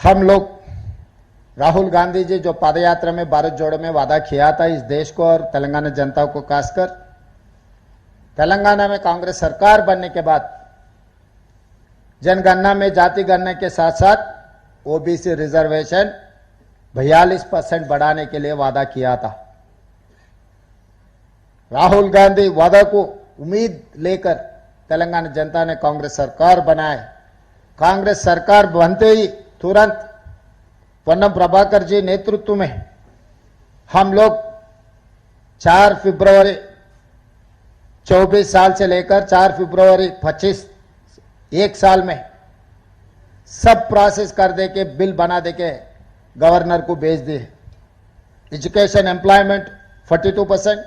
हम लोग राहुल गांधी जी जो पदयात्रा में भारत जोड़ो में वादा किया था इस देश को और तेलंगाना जनता को खासकर, तेलंगाना में कांग्रेस सरकार बनने के बाद जनगणना में जाति गणना के साथ साथ ओबीसी रिजर्वेशन 42% बढ़ाने के लिए वादा किया था। राहुल गांधी वादा को उम्मीद लेकर तेलंगाना जनता ने कांग्रेस सरकार बनाए। कांग्रेस सरकार बनते ही तुरंत पोन्नम प्रभाकर जी नेतृत्व में हम लोग 4 फरवरी 24 साल से लेकर 4 फरवरी 25 एक साल में सब प्रोसेस कर दे के बिल बना दे के गवर्नर को भेज दिए। एजुकेशन एम्प्लॉयमेंट 42%,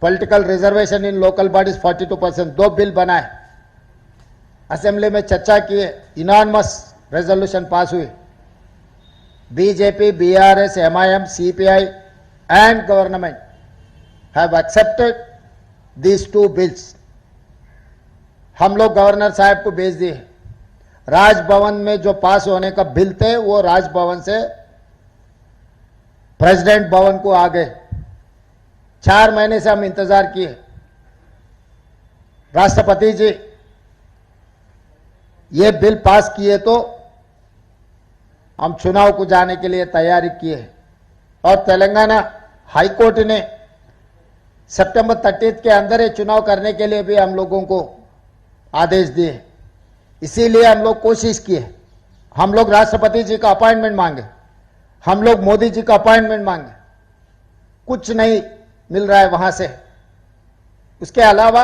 पॉलिटिकल रिजर्वेशन इन लोकल बॉडीज 42%, 2 बिल बनाए, असेंबली में चर्चा किए, इनॉर्मस रेजोल्यूशन पास हुई। BJP, BRS, MIM, CPI and government have accepted these 2 bills. हम लोग गवर्नर साहब को भेज दिए। राजभवन में जो पास होने का बिल थे वो राजभवन से प्रेसिडेंट भवन को आ गए। 4 महीने से हम इंतजार किए। राष्ट्रपति जी ये बिल पास किए तो हम चुनाव को जाने के लिए तैयारी किए और तेलंगाना हाई कोर्ट ने सितंबर 30 के अंदर ये चुनाव करने के लिए भी हम लोगों को आदेश दिए। इसीलिए हम लोग कोशिश किए। हम लोग राष्ट्रपति जी का अपॉइंटमेंट मांगे, हम लोग मोदी जी का अपॉइंटमेंट मांगे, कुछ नहीं मिल रहा है वहां से। उसके अलावा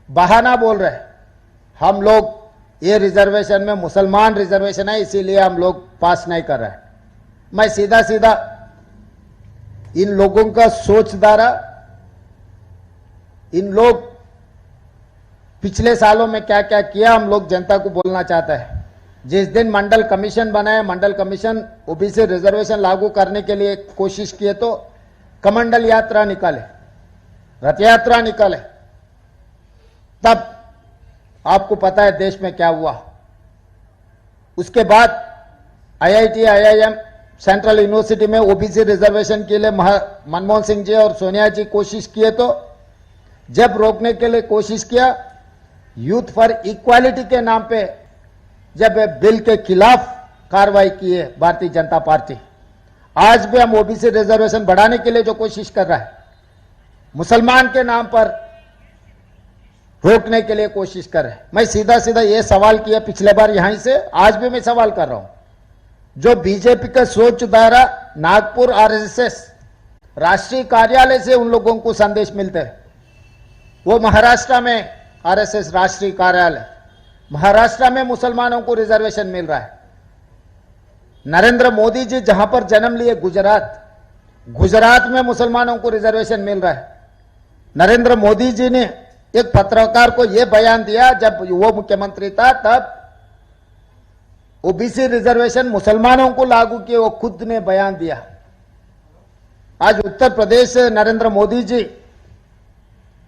बहाना बोल रहे हम लोग ये रिजर्वेशन में मुसलमान रिजर्वेशन है इसीलिए हम लोग पास नहीं कर रहे हैं। मैं सीधा सीधा इन लोगों का सोच धारा, इन लोग पिछले सालों में क्या क्या किया हम लोग जनता को बोलना चाहता है। जिस दिन मंडल कमीशन बनाए, मंडल कमीशन ओबीसी रिजर्वेशन लागू करने के लिए कोशिश किए तो कमंडल यात्रा निकाले, रथ यात्रा निकाले, तब आपको पता है देश में क्या हुआ। उसके बाद आईआईटी, आईआईएम, सेंट्रल यूनिवर्सिटी में ओबीसी रिजर्वेशन के लिए मनमोहन सिंह जी और सोनिया जी कोशिश किए तो जब रोकने के लिए कोशिश किया, यूथ फॉर इक्वालिटी के नाम पे जब बिल के खिलाफ कार्रवाई की है भारतीय जनता पार्टी। आज भी हम ओबीसी रिजर्वेशन बढ़ाने के लिए जो कोशिश कर रहा है, मुसलमान के नाम पर रोकने के लिए कोशिश कर रहे हैं। मैं सीधा सीधा ये सवाल किया पिछले बार यहीं से, आज भी मैं सवाल कर रहा हूं। जो बीजेपी का सोच द्वारा नागपुर आरएसएस राष्ट्रीय कार्यालय से उन लोगों को संदेश मिलते हैं, वो महाराष्ट्र में आरएसएस राष्ट्रीय कार्यालय, महाराष्ट्र में मुसलमानों को रिजर्वेशन मिल रहा है। नरेंद्र मोदी जी जहां पर जन्म लिए गुजरात में मुसलमानों को रिजर्वेशन मिल रहा है। नरेंद्र मोदी जी ने एक पत्रकार को यह बयान दिया जब वो मुख्यमंत्री था, तब ओबीसी रिजर्वेशन मुसलमानों को लागू किए, वो खुद ने बयान दिया। आज उत्तर प्रदेश से नरेंद्र मोदी जी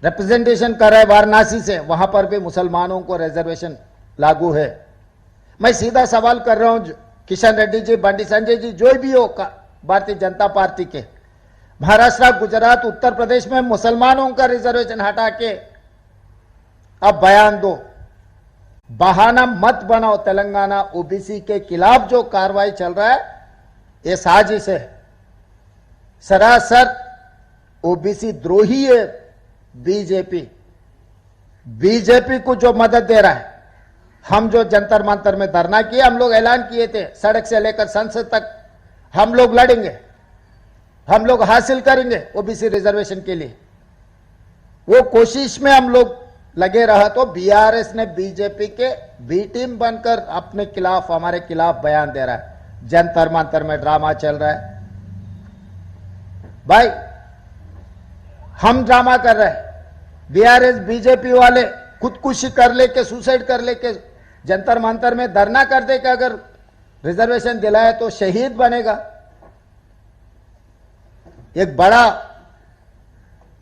रिप्रेजेंटेशन कर रहे वाराणसी से, वहां पर भी मुसलमानों को रिजर्वेशन लागू है। मैं सीधा सवाल कर रहा हूं, किशन रेड्डी जी, बंडी संजय जी, जो भी हो भारतीय जनता पार्टी के, महाराष्ट्र, गुजरात, उत्तर प्रदेश में मुसलमानों का रिजर्वेशन हटा के अब बयान दो। बहाना मत बनाओ। तेलंगाना ओबीसी के खिलाफ जो कार्रवाई चल रहा है ये साजिश है, सरासर ओबीसी द्रोही है। बीजेपी को जो मदद दे रहा है, हम जो जंतर मंतर में धरना किए, हम लोग ऐलान किए थे सड़क से लेकर संसद तक हम लोग लड़ेंगे, हम लोग हासिल करेंगे ओबीसी रिजर्वेशन के लिए। वो कोशिश में हम लोग लगे रहा तो बीआरएस ने बीजेपी के बी टीम बनकर अपने खिलाफ, हमारे खिलाफ बयान दे रहा है। जंतर मंतर में ड्रामा चल रहा है। भाई हम ड्रामा कर रहे हैं, बीआरएस बीजेपी वाले खुदकुशी कर लेके, सुसाइड कर लेके जंतर मंतर में धरना कर दे के अगर रिजर्वेशन दिलाए तो शहीद बनेगा। एक बड़ा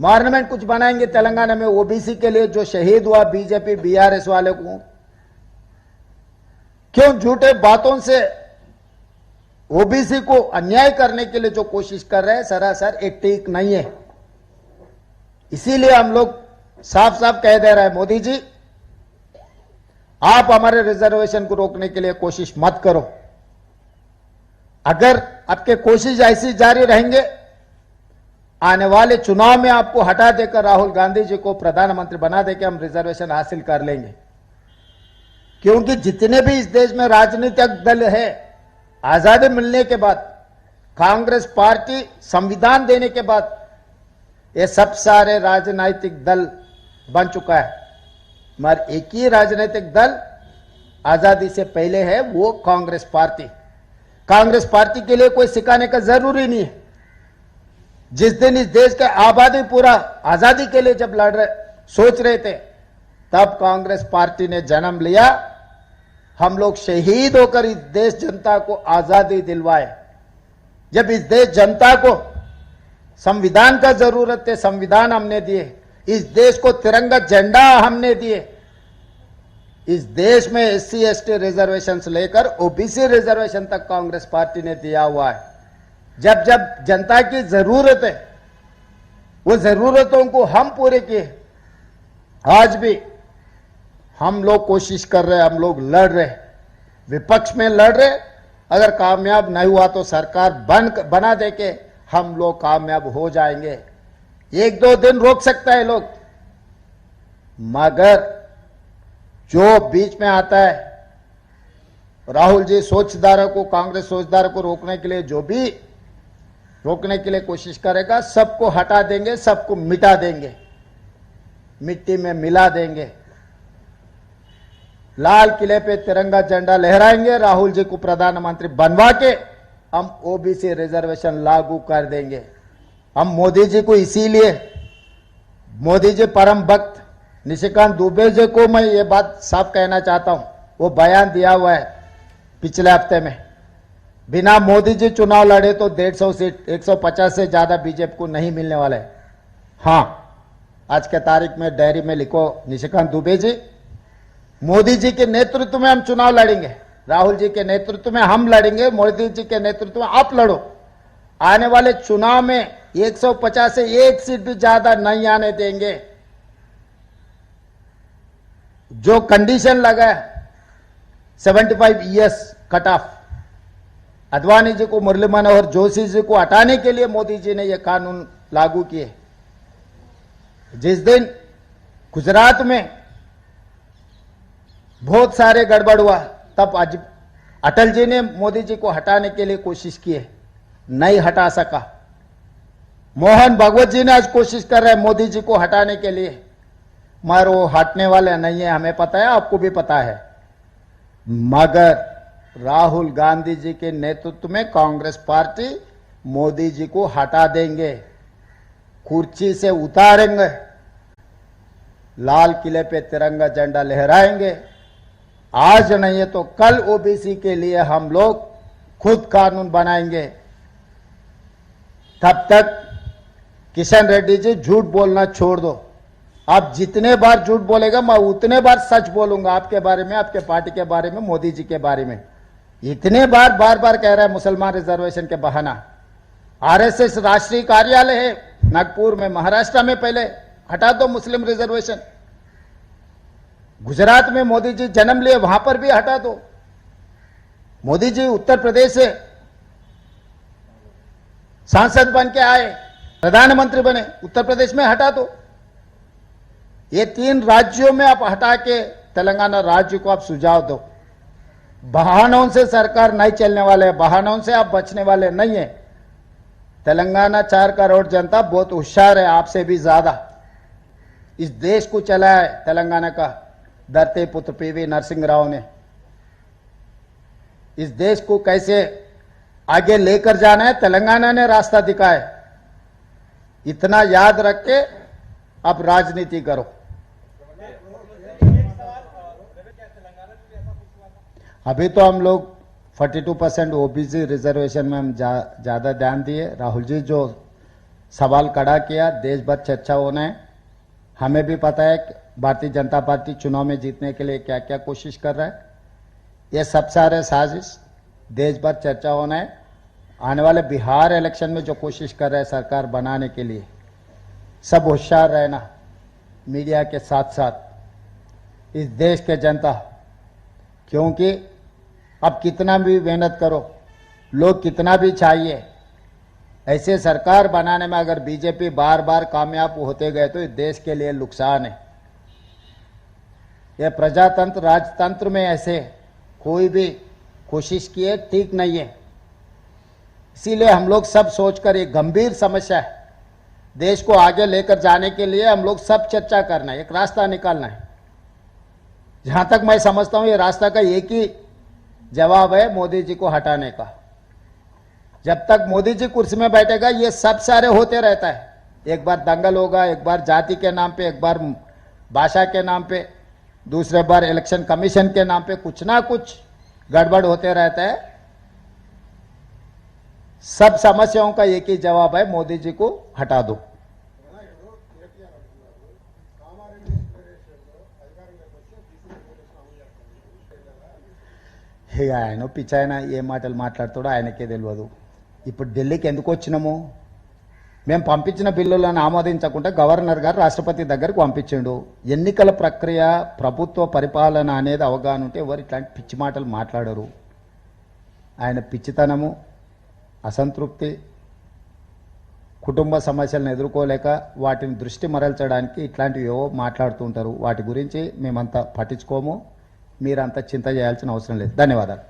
मॉन्यूमेंट कुछ बनाएंगे तेलंगाना में ओबीसी के लिए, जो शहीद हुआ बीजेपी बीआरएस वाले को। क्यों झूठे बातों से ओबीसी को अन्याय करने के लिए जो कोशिश कर रहे हैं सरासर एक ठीक नहीं है। इसीलिए हम लोग साफ साफ कह दे रहे हैं, मोदी जी आप हमारे रिजर्वेशन को रोकने के लिए कोशिश मत करो। अगर आपके कोशिश ऐसी जारी रहेंगे, आने वाले चुनाव में आपको हटा देकर राहुल गांधी जी को प्रधानमंत्री बना देकर हम रिजर्वेशन हासिल कर लेंगे। क्योंकि जितने भी इस देश में राजनीतिक दल है, आजादी मिलने के बाद कांग्रेस पार्टी संविधान देने के बाद ये सब सारे राजनीतिक दल बन चुका है, मगर एक ही राजनीतिक दल आजादी से पहले है, वो कांग्रेस पार्टी। कांग्रेस पार्टी के लिए कोई सिखाने का जरूरी नहीं है। जिस दिन इस देश के आबादी पूरा आजादी के लिए जब लड़ रहे सोच रहे थे, तब कांग्रेस पार्टी ने जन्म लिया। हम लोग शहीद होकर इस देश जनता को आजादी दिलवाए। जब इस देश जनता को संविधान का जरूरत है, संविधान हमने दिए। इस देश को तिरंगा झंडा हमने दिए। इस देश में एससी एसटी रिजर्वेशन से लेकर ओबीसी रिजर्वेशन तक कांग्रेस पार्टी ने दिया हुआ है। जब जब जनता की जरूरत है, वो जरूरतों को हम पूरे किए। आज भी हम लोग कोशिश कर रहे हैं, हम लोग लड़ रहे, विपक्ष में लड़ रहे। अगर कामयाब नहीं हुआ तो सरकार बना दे के हम लोग कामयाब हो जाएंगे। एक दो दिन रोक सकता है लोग, मगर जो बीच में आता है, राहुल जी सोचदारों को, कांग्रेस सोचदारों को रोकने के लिए जो भी रोकने के लिए कोशिश करेगा, सबको हटा देंगे, सबको मिटा देंगे, मिट्टी में मिला देंगे। लाल किले पे तिरंगा झंडा लहराएंगे, राहुल जी को प्रधानमंत्री बनवा के हम ओबीसी रिजर्वेशन लागू कर देंगे। हम मोदी जी को इसीलिए, मोदी जी परम भक्त निशिकांत दुबे जी को मैं ये बात साफ कहना चाहता हूं। वो बयान दिया हुआ है पिछले हफ्ते में, बिना मोदी जी चुनाव लड़े तो 150 सीट 150 से ज्यादा बीजेपी को नहीं मिलने वाले। हां, आज के तारीख में डायरी में लिखो, निशिकांत दुबे जी, मोदी जी के नेतृत्व में हम चुनाव लड़ेंगे, राहुल जी के नेतृत्व में हम लड़ेंगे, मोदी जी के नेतृत्व में आप लड़ो। आने वाले चुनाव में 150 से एक सीट भी ज्यादा नहीं आने देंगे। जो कंडीशन लगा है 75 years cut off, Advani ji को, मुरली मनोहर जोशी जी को हटाने के लिए मोदी जी ने यह कानून लागू किए। जिस दिन गुजरात में बहुत सारे गड़बड़ हुआ, तब आज अटल जी ने मोदी जी को हटाने के लिए कोशिश की है, नहीं हटा सका। मोहन भागवत जी ने आज कोशिश कर रहे हैं मोदी जी को हटाने के लिए, मगर वो हटने वाले नहीं है, हमें पता है, आपको भी पता है। मगर राहुल गांधी जी के नेतृत्व में कांग्रेस पार्टी मोदी जी को हटा देंगे, कुर्सी से उतारेंगे, लाल किले पे तिरंगा झंडा लहराएंगे। आज नहीं है तो कल ओबीसी के लिए हम लोग खुद कानून बनाएंगे। तब तक किशन रेड्डी जी झूठ बोलना छोड़ दो। आप जितने बार झूठ बोलेगा, मैं उतने बार सच बोलूंगा आपके बारे में, आपके पार्टी के बारे में, मोदी जी के बारे में। इतने बार बार कह रहा है मुसलमान रिजर्वेशन के बहाना। आरएसएस राष्ट्रीय कार्यालय है नागपुर में, महाराष्ट्र में, पहले हटा दो मुस्लिम रिजर्वेशन। गुजरात में मोदी जी जन्म लिए, वहां पर भी हटा दो। मोदी जी उत्तर प्रदेश से सांसद बन के आए, प्रधानमंत्री बने, उत्तर प्रदेश में हटा दो। ये 3 राज्यों में आप हटा के तेलंगाना राज्य को आप सुझाव दो। बहानों से सरकार नहीं चलने वाले, बहानों से आप बचने वाले नहीं है। तेलंगाना 4 करोड़ जनता बहुत होशियार है, आपसे भी ज्यादा। इस देश को चलाया है तेलंगाना का धरती पुत्र पीवी नरसिंह राव ने। इस देश को कैसे आगे लेकर जाना है तेलंगाना ने रास्ता दिखाया। इतना याद रख के अब राजनीति करो। अभी तो हम लोग 42% ओबीसी रिजर्वेशन में हम ज्यादा ध्यान दिए। राहुल जी जो सवाल खड़ा किया, देश भर चर्चा होना है। हमें भी पता है कि भारतीय जनता पार्टी चुनाव में जीतने के लिए क्या क्या कोशिश कर रहा है। ये सब सारे साजिश देश भर चर्चा होना है। आने वाले बिहार इलेक्शन में जो कोशिश कर रहे हैं सरकार बनाने के लिए, सब होशियार रहना, मीडिया के साथ साथ इस देश के जनता, क्योंकि अब कितना भी मेहनत करो, लोग कितना भी चाहिए, ऐसे सरकार बनाने में अगर बीजेपी बार बार कामयाब होते गए तो इस देश के लिए नुकसान है। यह प्रजातंत्र राजतंत्र में ऐसे कोई भी कोशिश किए ठीक नहीं है। इसीलिए हम लोग सब सोचकर, एक गंभीर समस्या है, देश को आगे लेकर जाने के लिए हम लोग सब चर्चा करना है, एक रास्ता निकालना है। जहां तक मैं समझता हूं ये रास्ता का एक ही जवाब है, मोदी जी को हटाने का। जब तक मोदी जी कुर्सी में बैठेगा ये सब सारे होते रहता है, एक बार दंगल होगा, एक बार जाति के नाम पे, एक बार भाषा के नाम पे, दूसरे बार इलेक्शन कमीशन के नाम पे कुछ ना कुछ गड़बड़ होते रहता है। सब समस्याओं का एक ही जवाब है, मोदी जी को हटा दो। ఆయన పిచ్చి, ఆయన ఏ మాటలు మాట్లాడుతాడో ఆయనకే తెలియదు. ఇప్పుడు ఢిల్లీకి ఎందుకు వచ్చినాము? మేము పంపించిన బిల్లులను ఆమోదించకుండా గవర్నర్ గారు రాష్ట్రపతి దగ్గరకు పంపించిండు. ఎన్నికల ప్రక్రియ, ప్రభుత్వ పరిపాలన అనేది అవగాహన ఉంటే ఎవరు ఇట్లాంటి పిచ్చి మాటలు మాట్లాడరు. ఆయన పిచ్చితనము, అసంతృప్తి, కుటుంబ సమస్యలను ఎదుర్కోలేక వాటిని దృష్టి మరల్చడానికి ఇట్లాంటివి ఏవో మాట్లాడుతూ ఉంటారు. వాటి గురించి మేమంతా పట్టించుకోము, మీరంతా చింత చేయాల్సిన అవసరం లేదు. ధన్యవాదాలు.